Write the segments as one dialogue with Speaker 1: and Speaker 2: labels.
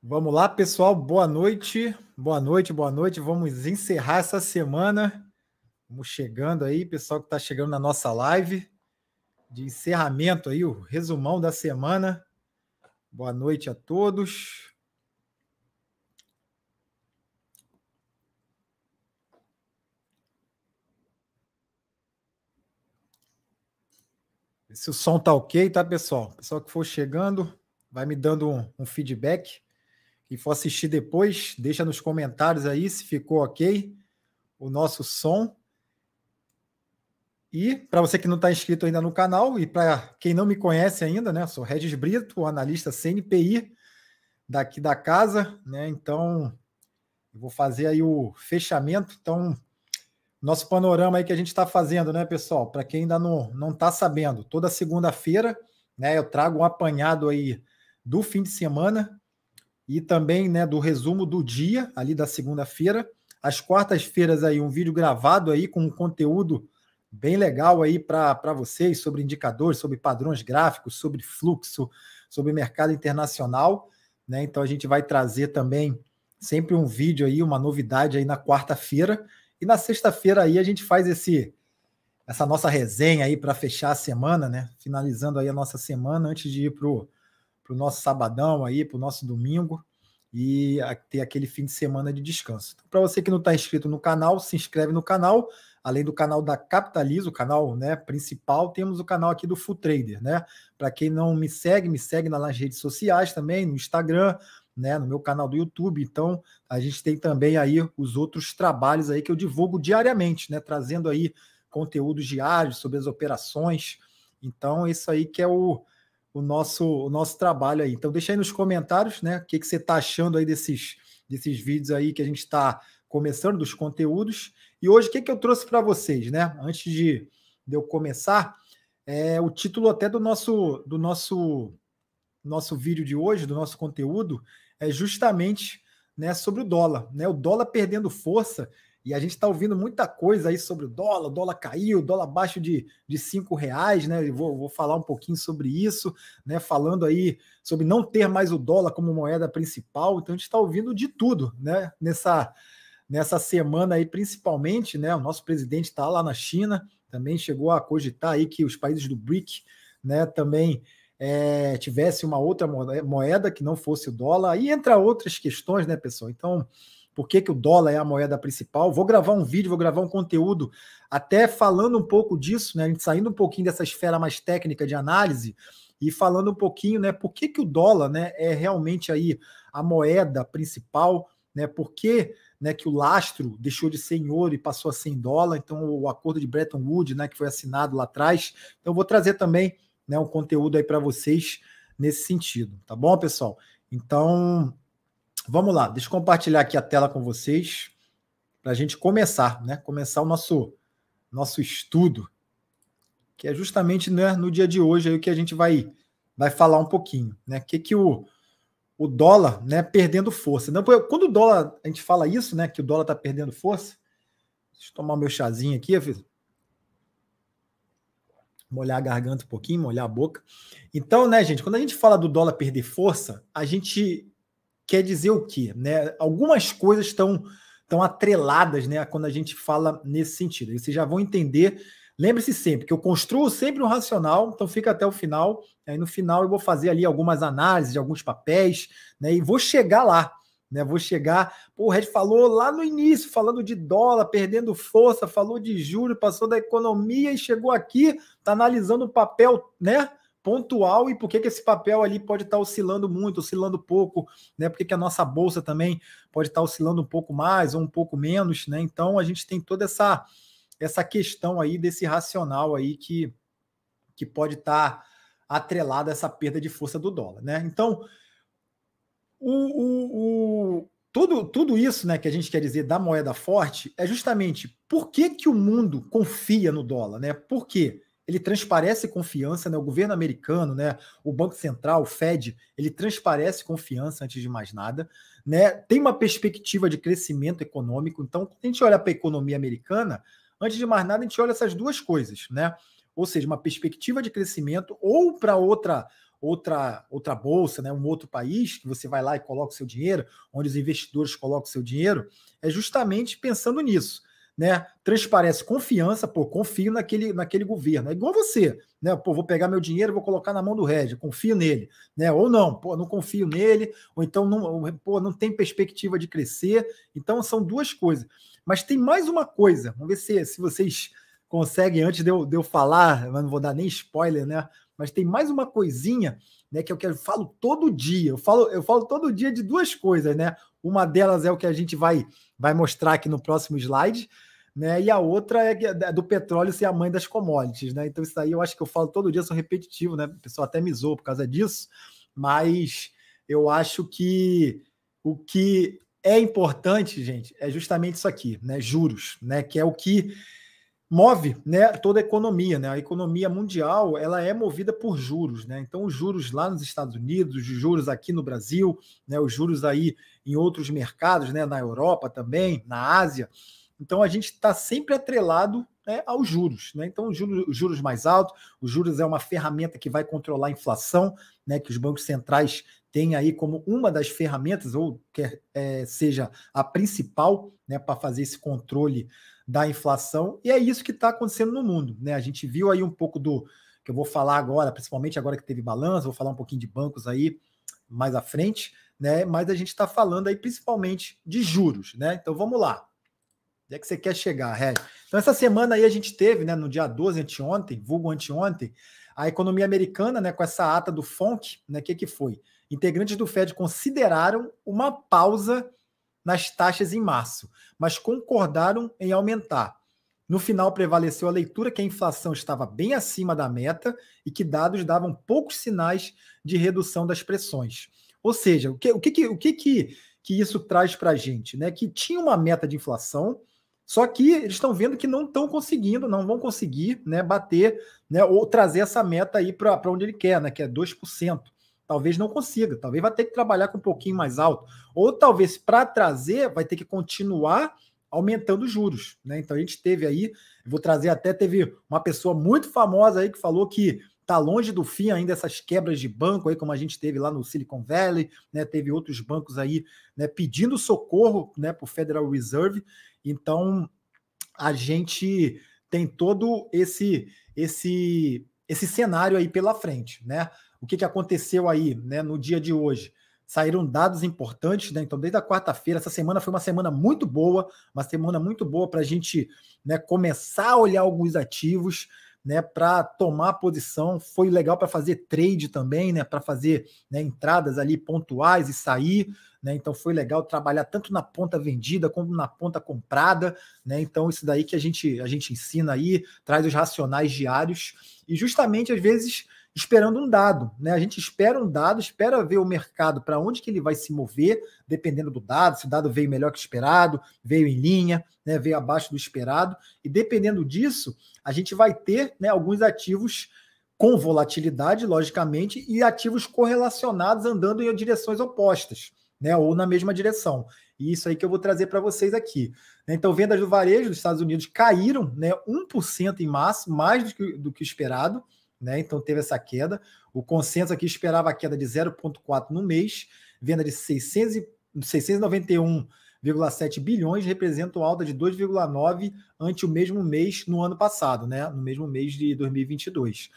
Speaker 1: Vamos lá, pessoal. Boa noite. Boa noite, boa noite. Vamos encerrar essa semana. Vamos chegando aí, pessoal que está chegando na nossa live de encerramento aí, o resumão da semana. Boa noite a todos. Se o som tá ok, tá, pessoal? Pessoal que for chegando, vai me dando um feedback. Quem for assistir depois, deixa nos comentários aí se ficou ok o nosso som. E para você que não está inscrito ainda no canal, e para quem não me conhece ainda, né? Sou Regis Brito, analista CNPI daqui da casa, né? Então, eu vou fazer aí o fechamento. Então, nosso panorama aí que a gente está fazendo, né, pessoal? Para quem ainda não está sabendo, toda segunda-feira, né, eu trago um apanhado aí do fim de semana e também, né, do resumo do dia ali da segunda-feira. Às quartas-feiras aí um vídeo gravado aí com um conteúdo bem legal aí para vocês sobre indicadores, sobre padrões gráficos, sobre fluxo, sobre mercado internacional, né? Então a gente vai trazer também sempre um vídeo aí, uma novidade aí na quarta-feira, e na sexta-feira aí a gente faz essa nossa resenha aí para fechar a semana, né? Finalizando aí a nossa semana antes de ir para o nosso sabadão aí, para o nosso domingo e ter aquele fim de semana de descanso. Então, para você que não está inscrito no canal, se inscreve no canal. Além do canal da Capitaliza, o canal, né, principal, temos o canal aqui do Full Trader, né? Para quem não me segue nas redes sociais também, no Instagram, né, no meu canal do YouTube. Então, a gente tem também aí os outros trabalhos aí que eu divulgo diariamente, né, trazendo aí conteúdos diários sobre as operações. Então, isso aí que é o nosso trabalho aí. Então, deixa aí nos comentários, né, o que você está achando aí desses vídeos aí que a gente está começando, dos conteúdos. E hoje, o que eu trouxe para vocês, né? Antes de eu começar, o título até do nosso vídeo de hoje, do nosso conteúdo, é justamente, né, sobre o dólar, né? O dólar perdendo força, e a gente está ouvindo muita coisa aí sobre o dólar caiu, o dólar abaixo de R$ 5, né? Eu vou falar um pouquinho sobre isso, né? Falando aí sobre não ter mais o dólar como moeda principal. Então a gente está ouvindo de tudo, né? Nessa semana aí, principalmente, né? O nosso presidente está lá na China, também chegou a cogitar aí que os países do BRIC, né, também tivesse uma outra moeda que não fosse o dólar, e entre outras questões, né, pessoal? Então, por que o dólar é a moeda principal? Vou gravar um vídeo, vou gravar um conteúdo até falando um pouco disso, né? A gente saindo um pouquinho dessa esfera mais técnica de análise e falando um pouquinho, né, por que o dólar, né, é realmente aí a moeda principal, né? Por que, né, que o lastro deixou de ser em ouro e passou a ser em dólar? Então, o acordo de Bretton Woods, né, que foi assinado lá atrás. Então, eu vou trazer também, né, um conteúdo aí para vocês nesse sentido, tá bom, pessoal? Então, vamos lá, deixa eu compartilhar aqui a tela com vocês para a gente começar, né? Começar o nosso estudo, que é justamente, né, no dia de hoje aí o que a gente vai falar um pouquinho, né? Que o dólar, né, perdendo força. Não, quando o dólar, a gente fala isso, né, que o dólar está perdendo força. Deixa eu tomar meu chazinho aqui, filho. Molhar a garganta um pouquinho, molhar a boca. Então, né, gente, quando a gente fala do dólar perder força, a gente quer dizer o quê? Né? Algumas coisas estão atreladas, né, quando a gente fala nesse sentido. E vocês já vão entender. Lembre-se sempre que eu construo sempre um racional, então fica até o final. Aí no final eu vou fazer ali algumas análises de alguns papéis, né, e vou chegar lá. Né, vou chegar. Pô, o Red falou lá no início, falando de dólar, perdendo força, falou de juros, passou da economia e chegou aqui, está analisando o papel, né, pontual, e por que esse papel ali pode estar oscilando muito, oscilando pouco, né? Por que a nossa bolsa também pode estar oscilando um pouco mais ou um pouco menos, né? Então a gente tem toda essa questão aí desse racional aí que pode estar atrelada a essa perda de força do dólar, né? Então, tudo isso, né, que a gente quer dizer da moeda forte é justamente por que o mundo confia no dólar, né? Por quê? Ele transparece confiança, né? O governo americano, né? O Banco Central, o Fed, ele transparece confiança antes de mais nada, né? Tem uma perspectiva de crescimento econômico. Então, quando a gente olha para a economia americana, antes de mais nada, a gente olha essas duas coisas, né? ou seja, uma perspectiva de crescimento, ou para outra bolsa, né, um outro país, que você vai lá e coloca o seu dinheiro, onde os investidores colocam o seu dinheiro, é justamente pensando nisso. Né, transparece confiança, pô, confio naquele governo. É igual você, né? Pô, vou pegar meu dinheiro, vou colocar na mão do Regis, confio nele, né? Ou não, pô, não confio nele, ou então não tem perspectiva de crescer. Então são duas coisas. Mas tem mais uma coisa. Vamos ver se vocês conseguem, antes de eu falar, mas não vou dar nem spoiler, né? Mas tem mais uma coisinha, né? Que eu falo todo dia. Eu falo todo dia de duas coisas, né? Uma delas é o que a gente vai mostrar aqui no próximo slide, né? E a outra é do petróleo ser a mãe das commodities, né? Então, isso aí eu acho que eu falo todo dia, sou repetitivo, né? O pessoal até me zoa por causa disso, mas eu acho que o que é importante, gente, é justamente isso aqui, né? Juros, né? Que é o que move, né, toda a economia, né? A economia mundial, ela é movida por juros, né? Então os juros lá nos Estados Unidos, os juros aqui no Brasil, né, os juros aí em outros mercados, né, na Europa também, na Ásia. Então a gente está sempre atrelado, né, aos juros, né? Então os juros mais altos, os juros é uma ferramenta que vai controlar a inflação, né, que os bancos centrais têm aí como uma das ferramentas, ou quer seja a principal, né, para fazer esse controle da inflação, e é isso que está acontecendo no mundo, né? A gente viu aí um pouco do que eu vou falar agora, principalmente agora que teve balanço, vou falar um pouquinho de bancos aí mais à frente, né? Mas a gente está falando aí principalmente de juros, né? Então vamos lá. Onde é que você quer chegar, Ré? Então essa semana aí a gente teve, né, no dia 12, anteontem, vulgo anteontem, a economia americana, né, com essa ata do FONC, né? O que foi? Integrantes do Fed consideraram uma pausa nas taxas em março, mas concordaram em aumentar. No final, prevaleceu a leitura que a inflação estava bem acima da meta e que dados davam poucos sinais de redução das pressões. Ou seja, o que isso traz para a gente? Né? Que tinha uma meta de inflação, só que eles estão vendo que não estão conseguindo, não vão conseguir, né, bater, né, ou trazer essa meta aí para onde ele quer, né, que é 2%. Talvez não consiga, talvez vai ter que trabalhar com um pouquinho mais alto, ou talvez para trazer vai ter que continuar aumentando os juros, né? Então a gente teve aí, vou trazer até, teve uma pessoa muito famosa aí que falou que está longe do fim ainda essas quebras de banco aí, como a gente teve lá no Silicon Valley, né? Teve outros bancos aí, né, pedindo socorro, né, para o Federal Reserve. Então a gente tem todo esse cenário aí pela frente, né? O que aconteceu aí, né, no dia de hoje? Saíram dados importantes, né? Então, desde a quarta-feira, essa semana foi uma semana muito boa para a gente, né, começar a olhar alguns ativos, né, para tomar posição. Foi legal para fazer trade também, né, para fazer, né, entradas ali pontuais e sair, né? Então foi legal trabalhar tanto na ponta vendida como na ponta comprada, né? Então isso daí que a gente ensina aí, traz os racionais diários e justamente às vezes esperando um dado, né? A gente espera um dado, espera ver o mercado para onde que ele vai se mover, dependendo do dado, se o dado veio melhor que esperado, veio em linha, né, veio abaixo do esperado, e dependendo disso, a gente vai ter, né, alguns ativos com volatilidade, logicamente, e ativos correlacionados andando em direções opostas, né, ou na mesma direção. E isso aí que eu vou trazer para vocês aqui. Então, vendas do varejo dos Estados Unidos caíram, né, 1% em março, mais do que esperado, né? Então teve essa queda. O consenso aqui esperava a queda de 0,4 no mês, venda de 691,7 bilhões, representa uma alta de 2,9 ante o mesmo mês no ano passado, né? No mesmo mês de 2022.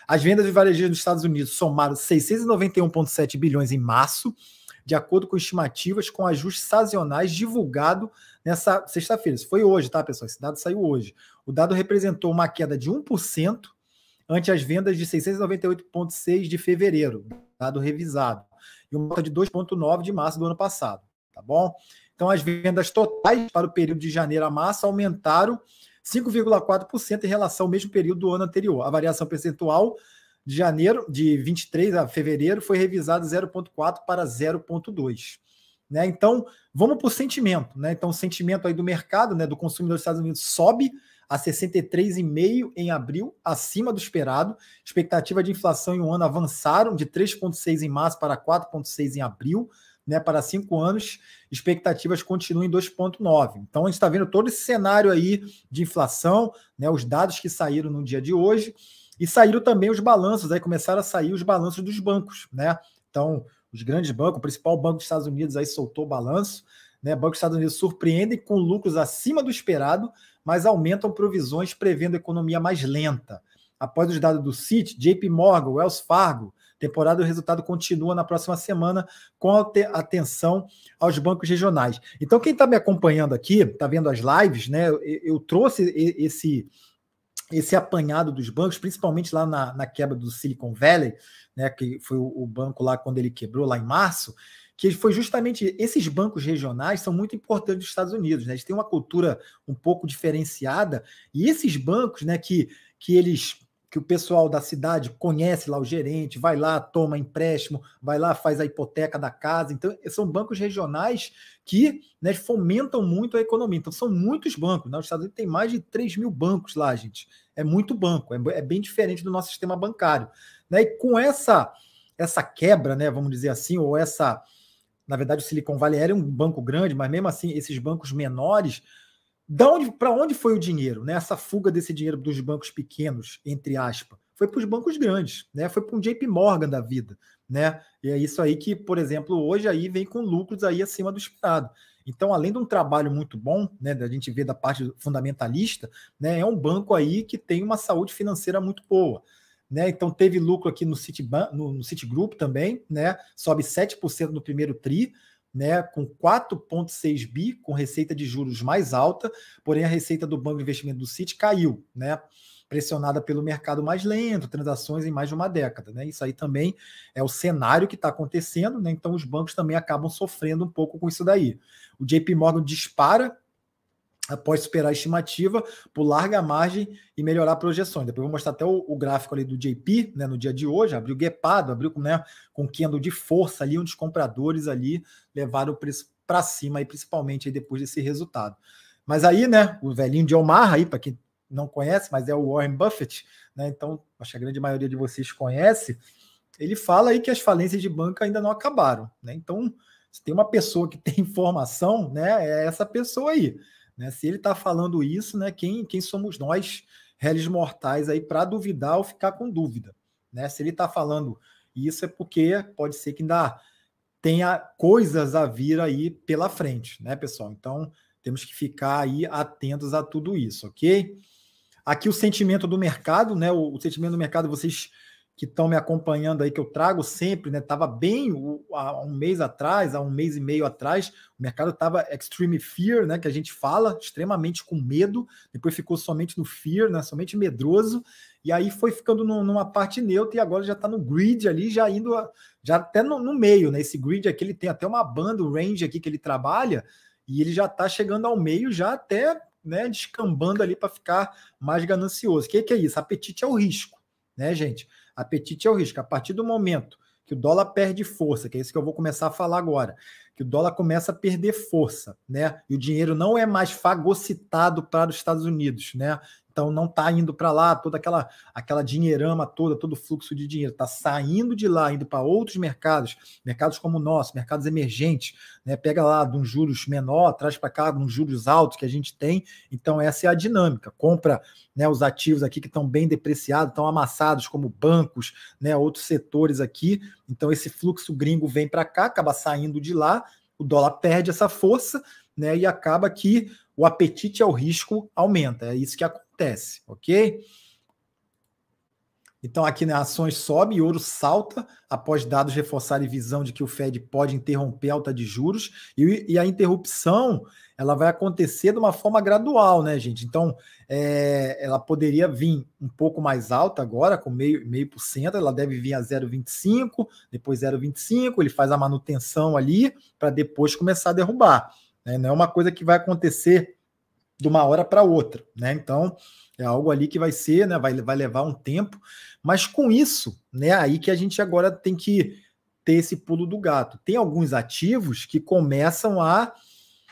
Speaker 1: As vendas de varejo dos Estados Unidos somaram 691,7 bilhões em março, de acordo com estimativas com ajustes sazonais divulgado nessa sexta-feira. Isso foi hoje, tá, pessoal? Esse dado saiu hoje. O dado representou uma queda de 1% ante as vendas de 698,6 de fevereiro, dado revisado, e uma alta de 2,9 de março do ano passado, tá bom? Então, as vendas totais para o período de janeiro a março aumentaram 5,4% em relação ao mesmo período do ano anterior. A variação percentual de janeiro, de 23 a fevereiro, foi revisada 0,4 para 0,2. Né? Então, vamos para o sentimento. Né? Então, o sentimento aí do mercado, né, do consumidor dos Estados Unidos sobe a 63,5 em abril, acima do esperado. Expectativa de inflação em um ano avançaram de 3,6 em março para 4,6 em abril, né, para 5 anos, expectativas continuam em 2,9. Então, a gente está vendo todo esse cenário aí de inflação, né, os dados que saíram no dia de hoje, e saíram também os balanços, aí começaram a sair os balanços dos bancos, né? Então, os grandes bancos, o principal banco dos Estados Unidos aí soltou o balanço, né? Banco dos Estados Unidos surpreendem com lucros acima do esperado, mas aumentam provisões prevendo economia mais lenta. Após os dados do Citi, JP Morgan, Wells Fargo, temporada do resultado continua na próxima semana com atenção aos bancos regionais. Então, quem está me acompanhando aqui, está vendo as lives, né? Eu trouxe esse apanhado dos bancos, principalmente lá na quebra do Silicon Valley, né, que foi o banco lá quando ele quebrou lá em março, que foi justamente esses bancos regionais são muito importantes nos Estados Unidos, né? Eles têm uma cultura um pouco diferenciada, e esses bancos, né, que o pessoal da cidade conhece lá o gerente, vai lá, toma empréstimo, vai lá, faz a hipoteca da casa. Então, são bancos regionais que, né, fomentam muito a economia. Então, são muitos bancos, né? Os Estados Unidos tem mais de 3 mil bancos lá, gente. É muito banco, é bem diferente do nosso sistema bancário, né? E com essa quebra, né, vamos dizer assim, ou essa... Na verdade, o Silicon Valley era um banco grande, mas mesmo assim, esses bancos menores... Para onde foi o dinheiro, né? Essa fuga desse dinheiro dos bancos pequenos, entre aspas, foi para os bancos grandes, né? Foi para um JP Morgan da vida, né? E é isso aí que, por exemplo, hoje aí vem com lucros aí acima do esperado. Então, além de um trabalho muito bom, né, da gente ver da parte fundamentalista, né, é um banco aí que tem uma saúde financeira muito boa, né? Então, teve lucro aqui no Citigroup também, né? Sobe 7% no primeiro tri, né, com 4,6 bi, com receita de juros mais alta, porém a receita do Banco de Investimento do Citi caiu, né, pressionada pelo mercado mais lento, transações em mais de uma década, né? Isso aí também é o cenário que está acontecendo, né? Então os bancos também acabam sofrendo um pouco com isso daí. O JP Morgan dispara após superar a estimativa, por larga margem e melhorar projeções. Depois eu vou mostrar até o gráfico ali do JP, né, no dia de hoje, abriu guepado, abriu com candle de força ali, onde os compradores ali levaram o preço para cima, aí, principalmente aí, depois desse resultado. Mas aí, né, o velhinho de Omaha, aí, para quem não conhece, mas é o Warren Buffett, né, então acho que a grande maioria de vocês conhece, ele fala aí que as falências de banco ainda não acabaram, né? Então, se tem uma pessoa que tem informação, né, é essa pessoa aí. Né? Se ele está falando isso, né, quem somos nós, réis mortais, aí para duvidar ou ficar com dúvida? Né? Se ele está falando isso é porque pode ser que ainda tenha coisas a vir aí pela frente, né, pessoal? Então, temos que ficar aí atentos a tudo isso, ok? Aqui o sentimento do mercado, né? O sentimento do mercado, vocês que estão me acompanhando aí, que eu trago sempre, né? Estava bem há um mês atrás, há um mês e meio atrás, o mercado estava extreme fear, né? Que a gente fala, extremamente com medo, depois ficou somente no fear, né? Somente medroso, e aí foi ficando numa parte neutra, e agora já está no grid ali, já indo, já até no meio, né? Esse grid aqui, ele tem até uma banda, o range aqui que ele trabalha, e ele já está chegando ao meio, já até, né, descambando ali para ficar mais ganancioso. O que é isso? Apetite é o risco, né, gente? Apetite é o risco. A partir do momento que o dólar perde força, que é isso que eu vou começar a falar agora, que o dólar começa a perder força, né? E o dinheiro não é mais fagocitado para os Estados Unidos, né? Então não está indo para lá toda aquela dinheirama toda, todo o fluxo de dinheiro, está saindo de lá, indo para outros mercados, mercados como o nosso, mercados emergentes, né? Pega lá de uns juros menor, traz para cá uns juros altos que a gente tem. Então essa é a dinâmica. Compra, né, os ativos aqui que estão bem depreciados, estão amassados, como bancos, né, outros setores aqui. Então esse fluxo gringo vem para cá, acaba saindo de lá, o dólar perde essa força, né, e acaba que o apetite ao risco aumenta. É isso que acontece, ok? Então aqui, né, ações sobem e ouro salta após dados reforçarem visão de que o Fed pode interromper a alta de juros, e a interrupção ela vai acontecer de uma forma gradual, né, gente? Então ela poderia vir um pouco mais alta agora, com 0,5%, ela deve vir a 0,25%, depois 0,25%, ele faz a manutenção ali para depois começar a derrubar. Né? Não é uma coisa que vai acontecer de uma hora para outra, né? Então é algo ali que vai ser, né? Vai levar um tempo, mas com isso, né? Aí que a gente agora tem que ter esse pulo do gato. Tem alguns ativos que começam a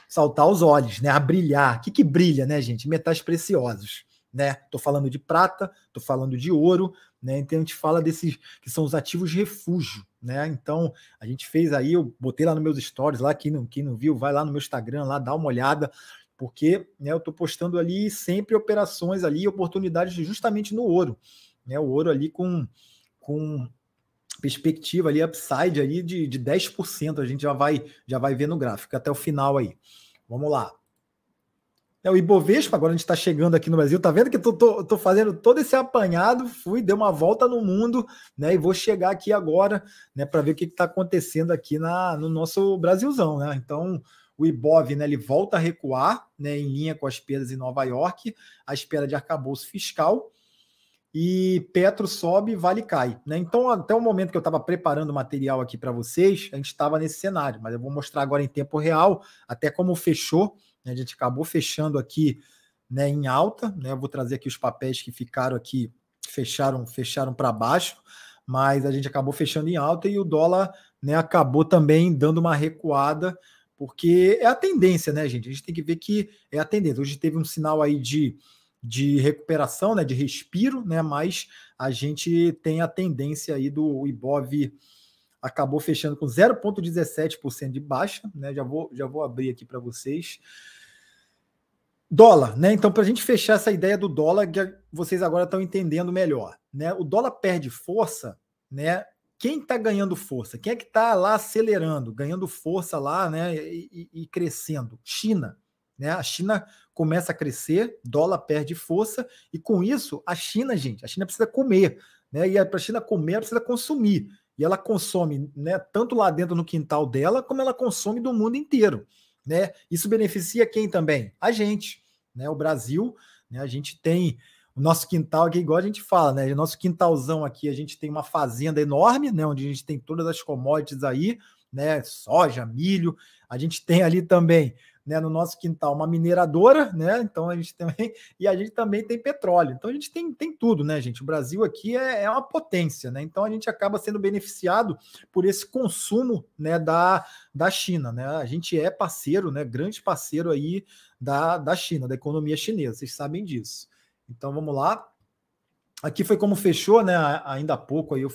Speaker 1: saltar os olhos, né? A brilhar. O que brilha, né, gente? Metais preciosos, né? Tô falando de prata, tô falando de ouro, né? Então a gente fala desses que são os ativos refúgio, né? Então a gente fez aí, eu botei lá nos meus stories, lá quem não viu, vai lá no meu Instagram, lá dá uma olhada, porque, né, eu estou postando ali sempre operações ali, oportunidades justamente no ouro, né? O ouro ali com perspectiva ali, upside ali de 10%, a gente já vai ver no gráfico até o final aí. Vamos lá. O Ibovespa, agora a gente está chegando aqui no Brasil, tá vendo que eu tô fazendo todo esse apanhado, dei uma volta no mundo, né? E vou chegar aqui agora, né, para ver o que está acontecendo aqui no nosso Brasilzão, né? Então, o Ibov, né, ele volta a recuar, né, em linha com as perdas em Nova York, à espera de arcabouço fiscal, e Petro sobe, Vale cai, né? Então, até o momento que eu estava preparando o material aqui para vocês, a gente estava nesse cenário, mas eu vou mostrar agora em tempo real, até como fechou. A gente acabou fechando aqui, né, em alta, né? Eu vou trazer aqui os papéis que ficaram aqui, fecharam para baixo, mas a gente acabou fechando em alta e o dólar, né, acabou também dando uma recuada, porque é a tendência, né, gente? A gente tem que ver que é a tendência. Hoje teve um sinal aí de recuperação, né, de respiro, né, mas a gente tem a tendência aí do Ibov acabou fechando com 0,17% de baixa, né? Já vou abrir aqui para vocês. Dólar, né? Então, para a gente fechar essa ideia do dólar, que vocês agora estão entendendo melhor, né? O dólar perde força, né? Quem está ganhando força? Quem é que está lá acelerando, ganhando força lá, né? E crescendo? China, né? A China começa a crescer, dólar perde força, e com isso, a China, gente, a China precisa comer, né? E para a China comer, ela precisa consumir. E ela consome, né, tanto lá dentro no quintal dela, como ela consome do mundo inteiro, né? Isso beneficia quem também? A gente, né? O Brasil, né? A gente tem o nosso quintal aqui, igual a gente fala, né? O nosso quintalzão aqui, a gente tem uma fazenda enorme, né? Onde a gente tem todas as commodities aí, né? Soja, milho. A gente tem ali também, né, no nosso quintal uma mineradora, né? Então a gente também tem petróleo. Então a gente tem tudo, né, gente? O Brasil aqui é uma potência, né? Então a gente acaba sendo beneficiado por esse consumo, né, da China, né? A gente é parceiro, né, grande parceiro aí da China, da economia chinesa, vocês sabem disso. Então vamos lá. Aqui foi como fechou, né? Ainda há pouco aí eu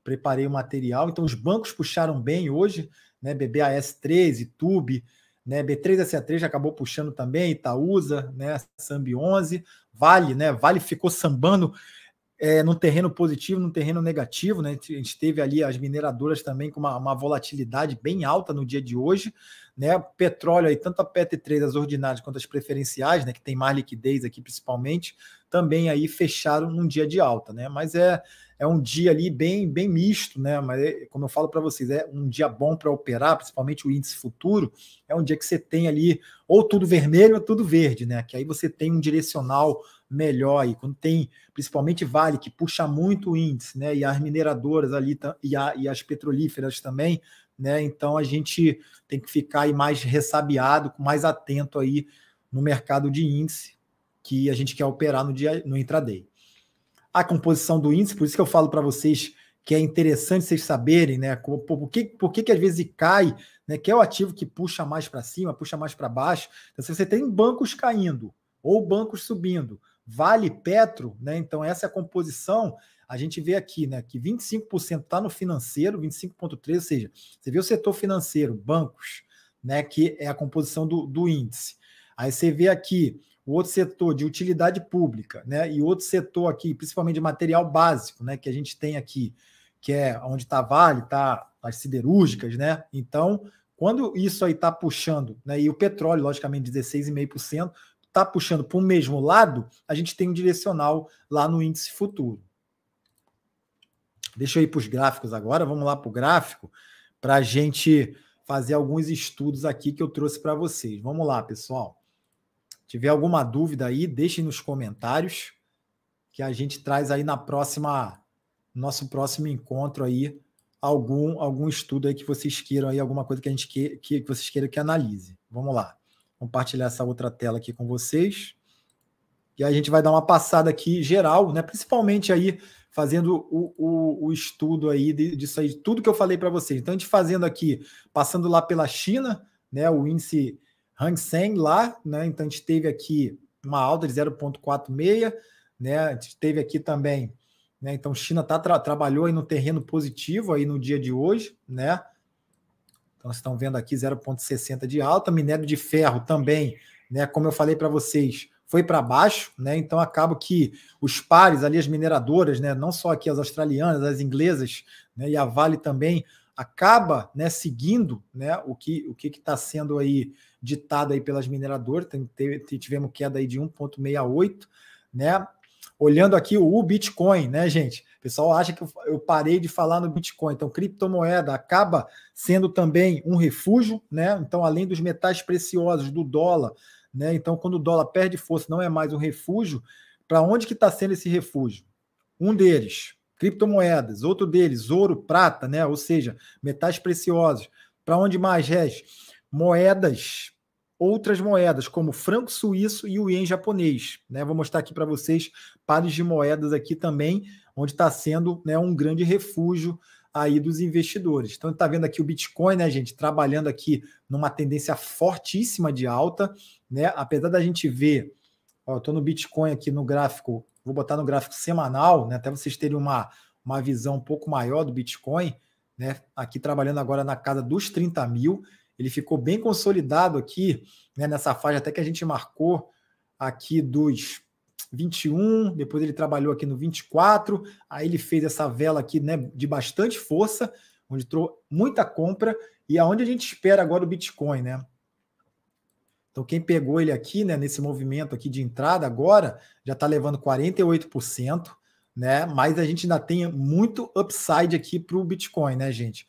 Speaker 1: preparei o material. Então os bancos puxaram bem hoje, né? BBAS13, Tube, né, B3SA3 já acabou puxando também, Itaúsa, né, Sambi 11, Vale, né, Vale ficou sambando no terreno positivo, no terreno negativo, né, a gente teve ali as mineradoras também com uma volatilidade bem alta no dia de hoje, né, petróleo aí, tanto a PT3, as ordinárias quanto as preferenciais, né, que tem mais liquidez aqui principalmente, também aí fecharam num dia de alta, né, mas é um dia ali bem misto, né? Mas como eu falo para vocês, é um dia bom para operar, principalmente o índice futuro. É um dia que você tem ali ou tudo vermelho ou tudo verde, né? Que aí você tem um direcional melhor aí. Quando tem, principalmente Vale, que puxa muito o índice, né? E as mineradoras ali e as petrolíferas também, né? Então a gente tem que ficar aí mais ressabiado, mais atento aí no mercado de índice que a gente quer operar no intraday. A composição do índice, por isso que eu falo para vocês que é interessante vocês saberem, né? Por que às vezes cai, né? Que é o ativo que puxa mais para cima, puxa mais para baixo. Então, se você tem bancos caindo ou bancos subindo, Vale, Petro, né? Então, essa é a composição. A gente vê aqui, né? Que 25% está no financeiro, 25,3%, ou seja, você vê o setor financeiro, bancos, né? Que é a composição do índice. Aí você vê aqui o outro setor de utilidade pública, né? E outro setor aqui, principalmente de material básico, né? Que a gente tem aqui, que é onde está Vale, está as siderúrgicas, né? Então, quando isso aí está puxando, né? E o petróleo, logicamente, 16,5%, está puxando para o mesmo lado, a gente tem um direcional lá no índice futuro. Deixa eu ir para os gráficos agora, vamos lá para o gráfico, para a gente fazer alguns estudos aqui que eu trouxe para vocês. Vamos lá, pessoal. Tiver alguma dúvida aí, deixem nos comentários, que a gente traz aí nosso próximo encontro aí algum estudo aí que vocês queiram aí, alguma coisa que vocês queiram que analise. Vamos lá. Compartilhar essa outra tela aqui com vocês. E aí a gente vai dar uma passada aqui geral, né? Principalmente aí fazendo o estudo aí disso aí, tudo que eu falei para vocês. Então a gente fazendo aqui, passando lá pela China, né? O índice Hang Seng lá, né? Então a gente teve aqui uma alta de 0,46, né? A gente teve aqui também, né? Então, China trabalhou aí no terreno positivo aí no dia de hoje, né? Então, vocês estão vendo aqui 0,60 de alta. Minério de ferro também, né? Como eu falei para vocês, foi para baixo, né? Então, acaba que os pares ali, as mineradoras, né? Não só aqui as australianas, as inglesas, né? E a Vale também acaba, né? Seguindo, né? O que está sendo aí ditado aí pelas mineradoras. Tivemos queda aí de 1,68, né? Olhando aqui o Bitcoin, né, gente? O pessoal acha que eu parei de falar no Bitcoin. Então, criptomoeda acaba sendo também um refúgio, né? Então, além dos metais preciosos, do dólar, né? Então, quando o dólar perde força, não é mais um refúgio. Para onde que está sendo esse refúgio? Um deles, criptomoedas. Outro deles, ouro, prata, né? Ou seja, metais preciosos. Para onde mais, Regis? Moedas, outras moedas, como o franco suíço e o ien japonês, né? Vou mostrar aqui para vocês pares de moedas aqui também, onde está sendo, né, um grande refúgio aí dos investidores. Então, está vendo aqui o Bitcoin, né, gente, trabalhando aqui numa tendência fortíssima de alta, né? Apesar da gente ver, ó, eu estou no Bitcoin aqui no gráfico, vou botar no gráfico semanal, né, até vocês terem uma visão um pouco maior do Bitcoin, né? Aqui trabalhando agora na casa dos 30 mil. Ele ficou bem consolidado aqui, né, nessa faixa até que a gente marcou aqui dos 21, depois ele trabalhou aqui no 24, aí ele fez essa vela aqui, né, de bastante força, onde trouxe muita compra, e aonde a gente espera agora o Bitcoin, né? Então quem pegou ele aqui, né, nesse movimento aqui de entrada agora, já está levando 48%, né? Mas a gente ainda tem muito upside aqui para o Bitcoin, né, gente?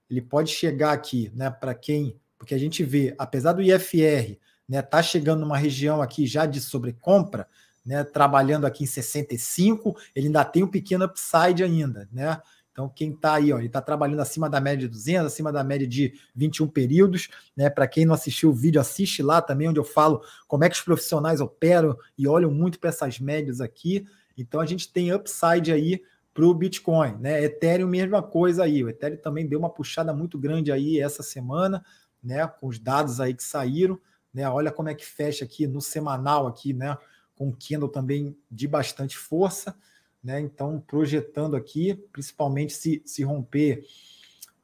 Speaker 1: Ele pode chegar aqui, né, para quem, porque a gente vê, apesar do IFR, né, tá chegando numa região aqui já de sobrecompra, né, trabalhando aqui em 65, ele ainda tem um pequeno upside ainda, né? Então quem está aí, ó, ele está trabalhando acima da média de 200, acima da média de 21 períodos, né? Para quem não assistiu o vídeo, assiste lá também, onde eu falo como é que os profissionais operam e olham muito para essas médias aqui. Então a gente tem upside aí para o Bitcoin, né? Ethereum, mesma coisa aí. O Ethereum também deu uma puxada muito grande aí essa semana, né? Com os dados aí que saíram, né? Olha como é que fecha aqui no semanal aqui, né? Com o candle também de bastante força, né? Então projetando aqui, principalmente se romper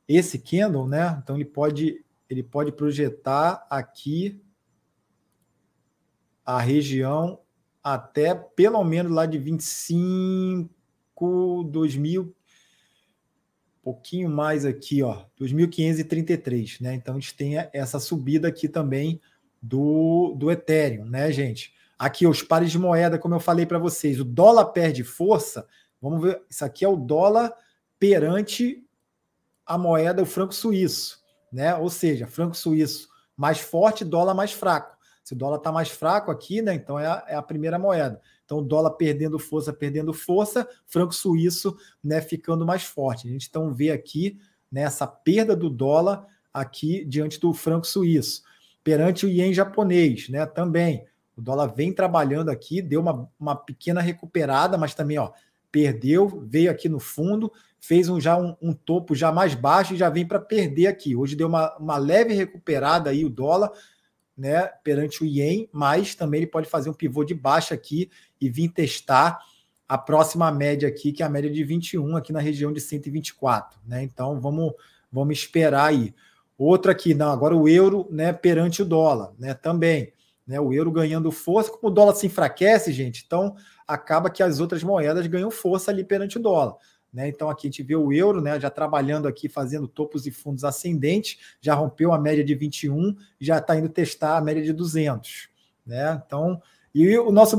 Speaker 1: esse candle, né? Então ele pode projetar aqui a região até pelo menos lá de 25, 2000, pouquinho mais aqui, ó, 2.533, né? Então a gente tem essa subida aqui também do Ethereum, né, gente? Aqui os pares de moeda, como eu falei para vocês, o dólar perde força. Vamos ver, isso aqui é o dólar perante a moeda, o franco suíço, né? Ou seja, franco suíço mais forte, dólar mais fraco. Se o dólar está mais fraco aqui, né? Então é a primeira moeda. Então o dólar perdendo força, franco suíço, né, ficando mais forte. A gente então vê aqui, né, essa perda do dólar aqui diante do franco suíço. Perante o ien japonês, né, também. O dólar vem trabalhando aqui, deu uma pequena recuperada, mas também, ó, perdeu, veio aqui no fundo, fez um topo já mais baixo e já vem para perder aqui. Hoje deu uma leve recuperada aí o dólar, né, perante o ien, mas também ele pode fazer um pivô de baixa aqui e vir testar a próxima média aqui, que é a média de 21 aqui na região de 124, né? Então vamos esperar aí. Outro aqui, não, agora o euro, né, perante o dólar, né, também, né, o euro ganhando força, como o dólar se enfraquece, gente, então acaba que as outras moedas ganham força ali perante o dólar. Né? Então aqui a gente vê o euro, né, já trabalhando aqui, fazendo topos e fundos ascendentes, já rompeu a média de 21, já está indo testar a média de 200. Né? Então, e o nosso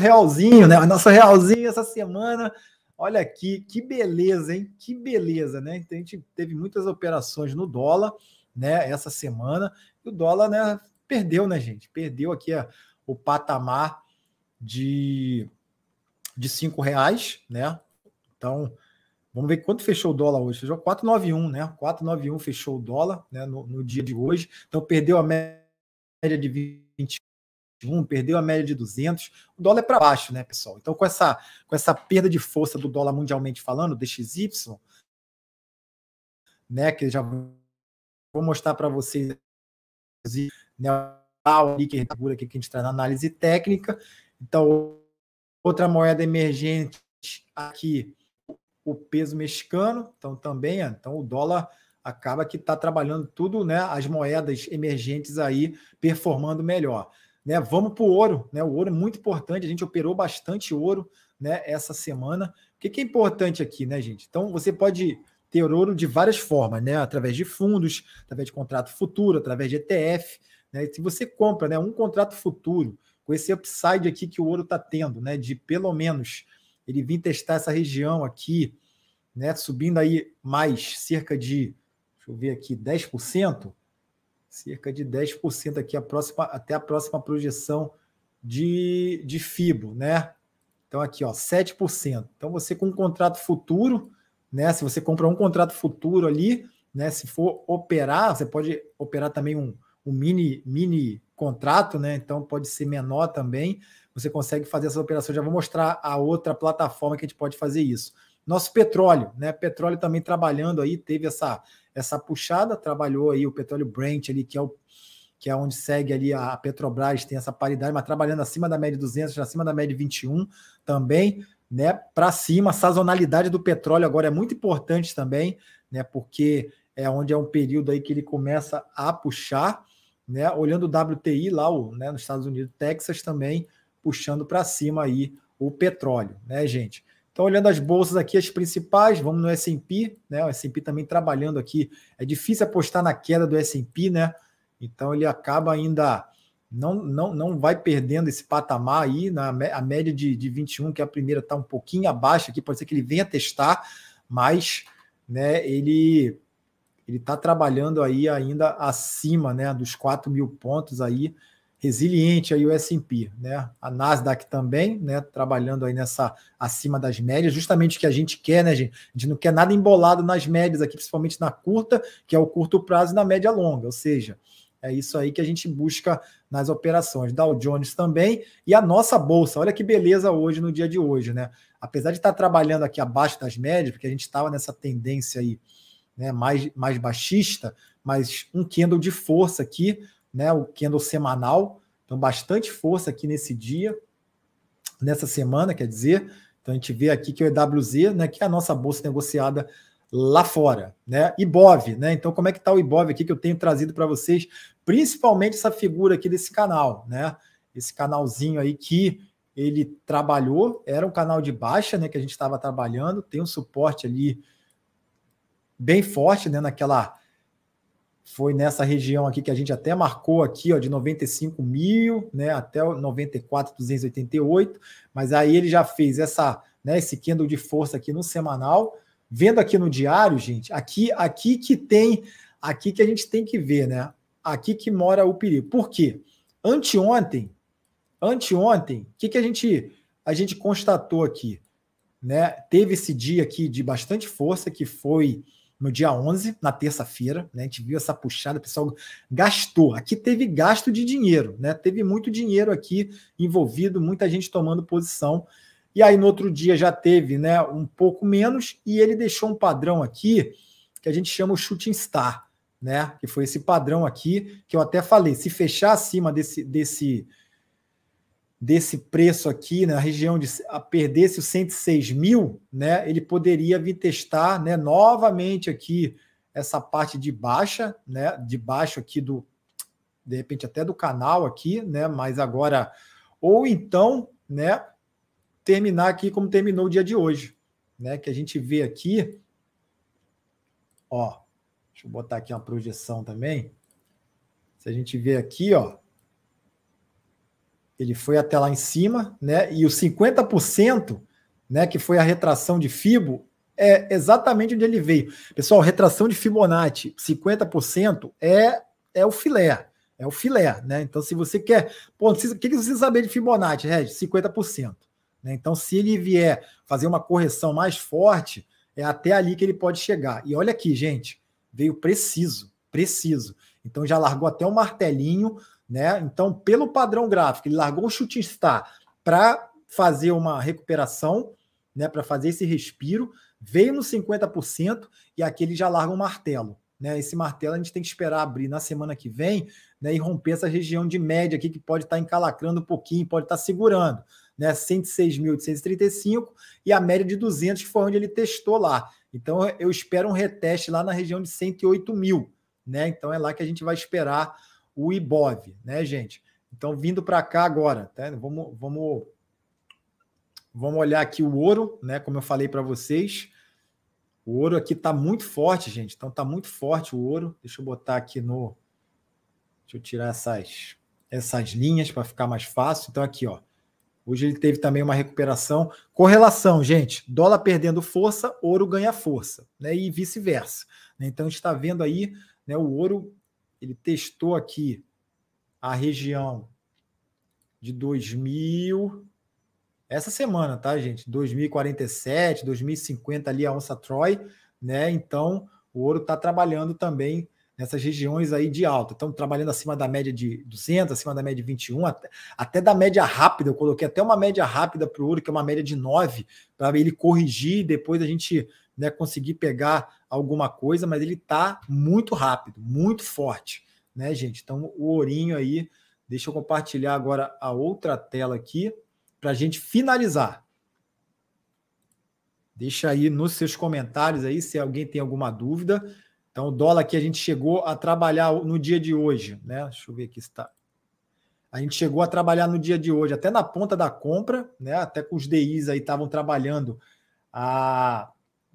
Speaker 1: realzinho, né? O nosso realzinho essa semana, olha aqui, que beleza, hein? Que beleza, né? Então, a gente teve muitas operações no dólar, né, essa semana, e o dólar, né, perdeu, né, gente? Perdeu aqui o patamar de R$5, né? Então, vamos ver quanto fechou o dólar hoje. Fechou 4,91, né? 4,91 fechou o dólar, né, no dia de hoje. Então, perdeu a média de 21, perdeu a média de 200. O dólar é para baixo, né, pessoal? Então, com essa perda de força do dólar mundialmente falando, DXY, né, que eu já vou mostrar para vocês, né, ali que a gente está na análise técnica. Então, outra moeda emergente aqui, o peso mexicano, então também, então o dólar acaba que está trabalhando tudo, né? As moedas emergentes aí performando melhor. Né? Vamos para o ouro, né? O ouro é muito importante, a gente operou bastante ouro, né, essa semana. O que é importante aqui, né, gente? Então você pode ter ouro de várias formas, né? Através de fundos, através de contrato futuro, através de ETF. Né? E se você compra, né, um contrato futuro com esse upside aqui que o ouro está tendo, né, de pelo menos ele vir testar essa região aqui, né, subindo aí mais cerca de, deixa eu ver aqui, 10%, cerca de 10% aqui até a próxima projeção de FIBO, né? Então aqui, ó, 7%. Então você com um contrato futuro, né, se você compra um contrato futuro ali, né, se for operar, você pode operar também um mini contrato, né? Então pode ser menor também. Você consegue fazer essa operação. Já vou mostrar a outra plataforma que a gente pode fazer isso. Nosso petróleo, né? Petróleo também trabalhando aí, teve essa puxada, trabalhou aí o petróleo Brent ali, que é onde segue ali a Petrobras, tem essa paridade, mas trabalhando acima da média 200, acima da média 21 também, né? Para cima, a sazonalidade do petróleo agora é muito importante também, né? Porque é onde é um período aí que ele começa a puxar, né? Olhando o WTI lá, né, nos Estados Unidos, Texas também puxando para cima aí o petróleo, né, gente? Então, olhando as bolsas aqui, as principais, vamos no S&P, né? O S&P também trabalhando aqui. É difícil apostar na queda do S&P, né? Então, ele acaba ainda não vai perdendo esse patamar aí, a média de 21, que é a primeira, está um pouquinho abaixo aqui, pode ser que ele venha testar, mas, né, ele está trabalhando aí ainda acima, né, dos 4.000 pontos aí, resiliente aí o S&P, né? A Nasdaq também, né, trabalhando aí acima das médias, justamente o que a gente quer, né, gente? A gente não quer nada embolado nas médias aqui, principalmente na curta, que é o curto prazo, e na média longa, ou seja, é isso aí que a gente busca nas operações. Dow Jones também, e a nossa bolsa, olha que beleza hoje, no dia de hoje, né? Apesar de estar trabalhando aqui abaixo das médias, porque a gente estava nessa tendência aí, né, mais baixista, mas um candle de força aqui, né, o candle semanal, então bastante força aqui nesse dia, nessa semana, quer dizer, então a gente vê aqui que o EWZ, né, que é a nossa bolsa negociada lá fora, né, IBOV, né, então como é que está o IBOV aqui que eu tenho trazido para vocês, principalmente essa figura aqui desse canal, né, esse canalzinho aí que ele trabalhou, era um canal de baixa, né, que a gente estava trabalhando, tem um suporte ali bem forte, né, foi nessa região aqui que a gente até marcou aqui, ó, de 95 mil, né, até 94.288, mas aí ele já fez né, esse candle de força aqui no semanal, vendo aqui no diário, gente, aqui que a gente tem que ver, né, aqui que mora o perigo. Por quê? Anteontem, o que a gente constatou aqui, né, teve esse dia aqui de bastante força, que foi no dia 11, na terça-feira, né? A gente viu essa puxada, o pessoal gastou. Aqui teve gasto de dinheiro, né? Teve muito dinheiro aqui envolvido, muita gente tomando posição. E aí no outro dia já teve, né, um pouco menos, e ele deixou um padrão aqui que a gente chama o shooting star, né? Que foi esse padrão aqui que eu até falei, se fechar acima desse preço aqui, na região de perdesse os 106 mil, né, ele poderia vir testar, né, novamente aqui essa parte de baixa, né, de baixo aqui de repente até do canal aqui, né, mas agora, ou então, né, terminar aqui como terminou o dia de hoje, né, que a gente vê aqui, ó, deixa eu botar aqui uma projeção também, se a gente vê aqui, ó, ele foi até lá em cima, né? E os 50%, né, que foi a retração de Fibo, é exatamente onde ele veio. Pessoal, retração de Fibonacci, 50% é o filé. É o filé, né? Então, se você quer. Pô, o que você precisa saber de Fibonacci, Regis? 50%. Né? Então, se ele vier fazer uma correção mais forte, é até ali que ele pode chegar. E olha aqui, gente, veio preciso. Então, já largou até um martelinho, né? Então, pelo padrão gráfico, ele largou o shooting star para fazer uma recuperação, né? Para fazer esse respiro, veio no 50% e aqui ele já larga um martelo, né? Esse martelo a gente tem que esperar abrir na semana que vem, né? E romper essa região de média aqui que pode estar encalacrando um pouquinho, pode estar segurando, né, 106.835 e a média de 200, que foi onde ele testou lá. Então, eu espero um reteste lá na região de 108 mil, né? Então, é lá que a gente vai esperar o Ibov, né, gente? Então, vindo para cá agora, tá? Vamos olhar aqui o ouro, né? Como eu falei para vocês, o ouro aqui está muito forte, gente. Então, está muito forte o ouro. Deixa eu botar aqui no... Deixa eu tirar essas linhas para ficar mais fácil. Então, aqui, ó. Hoje ele teve também uma recuperação. Correlação, gente. Dólar perdendo força, ouro ganha força, né? E vice-versa. Então, a gente está vendo aí, né, o ouro, ele testou aqui a região de 2000... Essa semana, tá, gente? 2047, 2050 ali a onça Troy, né? Então, o ouro está trabalhando também nessas regiões aí de alta. Estão trabalhando acima da média de 200, acima da média de 21, até da média rápida. Eu coloquei até uma média rápida para o ouro, que é uma média de 9, para ele corrigir e depois a gente, né, conseguir pegar alguma coisa, mas ele está muito rápido, muito forte, né, gente? Então, o ourinho aí, deixa eu compartilhar agora a outra tela aqui, para a gente finalizar. Deixa aí nos seus comentários aí se alguém tem alguma dúvida. Então, o dólar aqui a gente chegou a trabalhar no dia de hoje, né? Deixa eu ver aqui se está. A gente chegou a trabalhar no dia de hoje, até na ponta da compra, né? Até com os DIs aí estavam trabalhando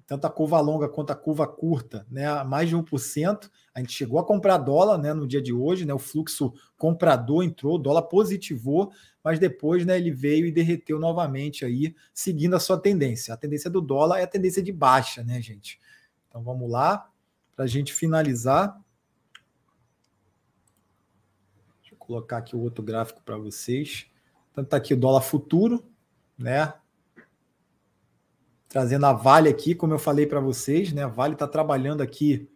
Speaker 1: tanto a curva longa quanto a curva curta, né, a mais de 1%. A gente chegou a comprar dólar, né, no dia de hoje, né, o fluxo comprador entrou, o dólar positivou, mas depois, né, ele veio e derreteu novamente aí, seguindo a sua tendência. A tendência do dólar é a tendência de baixa, né, gente? Então vamos lá, para a gente finalizar. Deixa eu colocar aqui o outro gráfico para vocês. Então está aqui o dólar futuro, né? Trazendo a Vale aqui, como eu falei para vocês, né? A Vale está trabalhando aqui.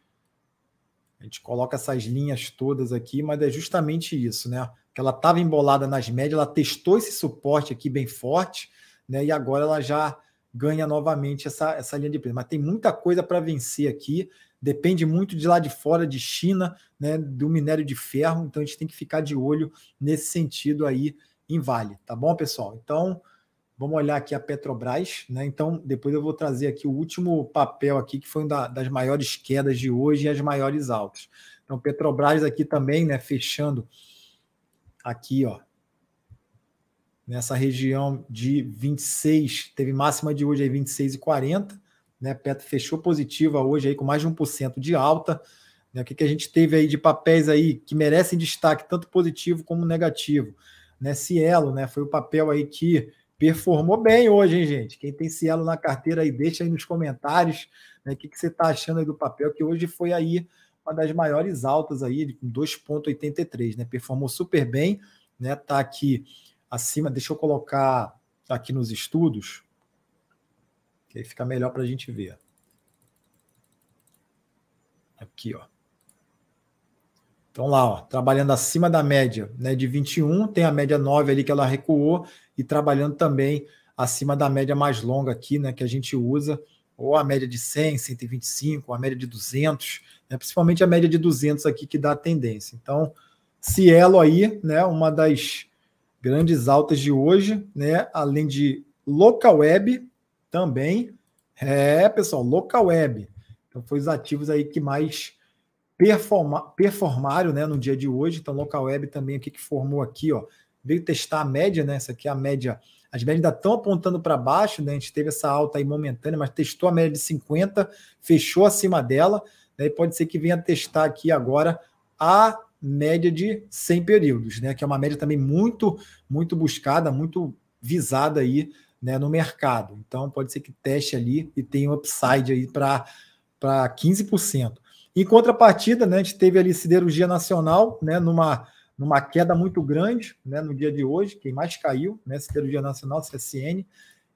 Speaker 1: A gente coloca essas linhas todas aqui, mas é justamente isso, né? Que ela estava embolada nas médias, ela testou esse suporte aqui bem forte, né? E agora ela já ganha novamente essa linha de preço. Mas tem muita coisa para vencer aqui. Depende muito de lá de fora, de China, né? Do minério de ferro. Então a gente tem que ficar de olho nesse sentido aí em Vale, tá bom, pessoal? Então, vamos olhar aqui a Petrobras, né? Então, depois eu vou trazer aqui o último papel aqui, que foi uma das maiores quedas de hoje e as maiores altas. Então, Petrobras aqui também, né? Fechando aqui, ó, nessa região de 26, teve máxima de hoje aí 26,40, né? Petro fechou positiva hoje aí com mais de 1% de alta. Né? O que a gente teve aí de papéis aí que merecem destaque, tanto positivo como negativo, né? Cielo, né? Foi o papel aí que performou bem hoje, hein, gente? Quem tem Cielo na carteira aí, deixa aí nos comentários, né, o que você está achando aí do papel, que hoje foi aí uma das maiores altas aí, com 2,83, né? Performou super bem, né? Tá aqui acima, deixa eu colocar aqui nos estudos, que aí fica melhor para a gente ver. Aqui, ó. Então lá, ó, trabalhando acima da média, né, de 21, tem a média 9 ali que ela recuou, e trabalhando também acima da média mais longa aqui, né, que a gente usa, ou a média de 100, 125, a média de 200, né, principalmente a média de 200 aqui que dá a tendência. Então, Cielo aí, né, uma das grandes altas de hoje, né, além de Localweb também, pessoal, Localweb. Então, foi os ativos aí que mais performaram, né, no dia de hoje. Então, Localweb também aqui que formou aqui, ó, veio testar a média, né? Essa aqui é a média. As médias ainda estão apontando para baixo, né? A gente teve essa alta aí momentânea, mas testou a média de 50, fechou acima dela, né? E pode ser que venha testar aqui agora a média de 100 períodos, né? Que é uma média também muito, muito buscada, muito visada aí, né, no mercado. Então, pode ser que teste ali e tenha um upside aí para 15%. Em contrapartida, né, a gente teve ali Siderurgia Nacional, né, numa queda muito grande, né, no dia de hoje, quem mais caiu, né, Siderurgia Nacional, CSN,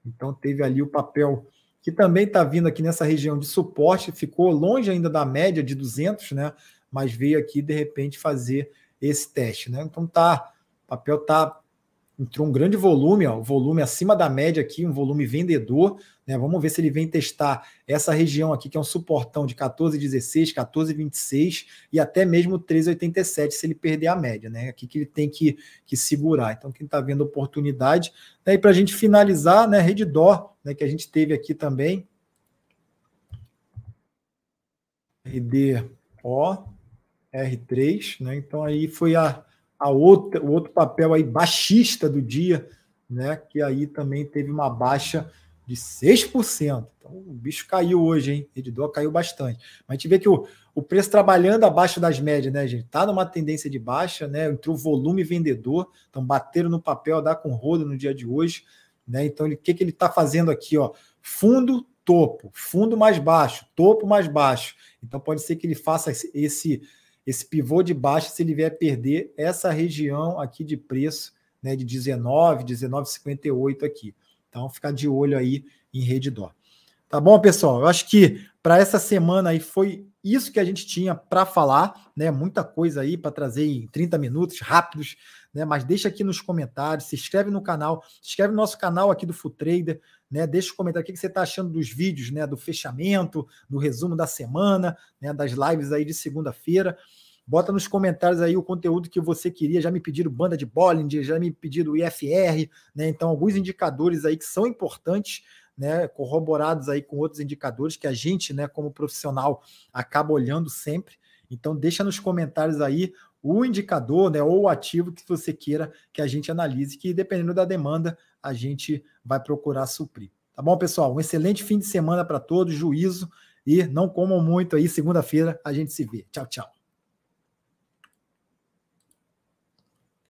Speaker 1: então teve ali o papel que também está vindo aqui nessa região de suporte, ficou longe ainda da média de 200, né, mas veio aqui de repente fazer esse teste, né, então o papel está entrou um grande volume, ó, volume acima da média aqui, um volume vendedor, né? Vamos ver se ele vem testar essa região aqui, que é um suportão de 14,16, 14,26 e até mesmo 13,87, se ele perder a média, né? Aqui que ele tem que segurar. Então, quem está vendo oportunidade. E para a gente finalizar, né, Redditor, né, que a gente teve aqui também, RDO, R3, né? Então aí foi o outro papel aí baixista do dia, né? Que aí também teve uma baixa de 6%. Então o bicho caiu hoje, hein? Redditor caiu bastante. Mas a gente vê que o preço trabalhando abaixo das médias, né, gente? Tá numa tendência de baixa, né? Entrou volume vendedor, então bateram no papel, dá com rodo no dia de hoje, né? Então o que ele está fazendo aqui, ó? Fundo, topo, fundo mais baixo, topo mais baixo. Então pode ser que ele faça esse pivô de baixa se ele vier perder essa região aqui de preço, né, de 19,58 aqui. Então, ficar de olho aí em Redditor. Tá bom, pessoal? Eu acho que para essa semana aí foi isso que a gente tinha para falar, né? Muita coisa aí para trazer em 30 minutos, rápidos, né? Mas deixa aqui nos comentários, se inscreve no canal, se inscreve no nosso canal aqui do Full Trader, né? Deixa um comentário o que você está achando dos vídeos, né? Do fechamento, do resumo da semana, né? Das lives aí de segunda-feira. Bota nos comentários aí o conteúdo que você queria. Já me pediram banda de Bollinger, já me pediram o IFR, né? Então, alguns indicadores aí que são importantes, né? Corroborados aí com outros indicadores que a gente, né, como profissional, acaba olhando sempre. Então, deixa nos comentários aí o indicador, né, ou o ativo que você queira que a gente analise, que dependendo da demanda, a gente vai procurar suprir. Tá bom, pessoal? Um excelente fim de semana para todos, juízo, e não comam muito aí. Segunda-feira a gente se vê. Tchau, tchau.